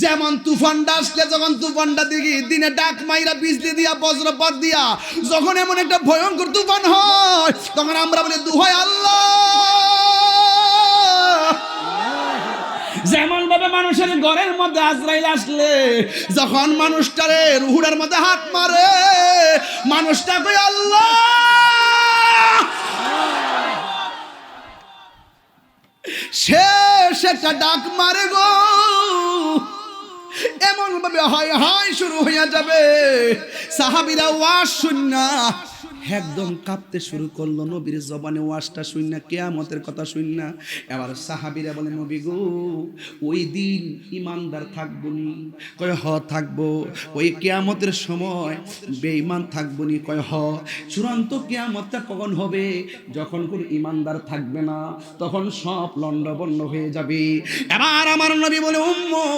যেমন তুফানটা আসলে যখন তুফানটা দেখি দিনে ডাক মাইরা বিজলি দিয়া বজ্রপাত দিয়া যখন এমন একটা ভয়ঙ্কর তুফান হয় তখন আমরা বলি দোহাই আল্লাহ। যেমন ভাবে মানুষের ঘরের মধ্যে আজরাইল আসলে যখন মানুষটারে রুহুর মধ্যে হাত মারে মানুষটা কই আল্লাহ। শেষ একটা ডাক মারে গো, এমন ভাবে হায় হায় শুরু হইয়া যাবে। সাহাবীরা ওয়াজ শুননা একদম কাঁপতে শুরু করলো, নবীর জবানে ওয়াজটা শুননা, কিয়ামতের কথা শুননা। এবার সাহাবীরা বলে নবী গো ওই দিন ইমানদার থাকবো নি? কয় হ থাকবো। ওই কিয়ামতের সময় বেঈমান থাকবো নি? কয় হ। চূড়ান্ত কিয়ামতটা কখন হবে? যখন কোনো ইমানদার থাকবে না, তখন সব লন্ডভন্ড হয়ে যাবে। এবার আমার নবী বলে উম্মত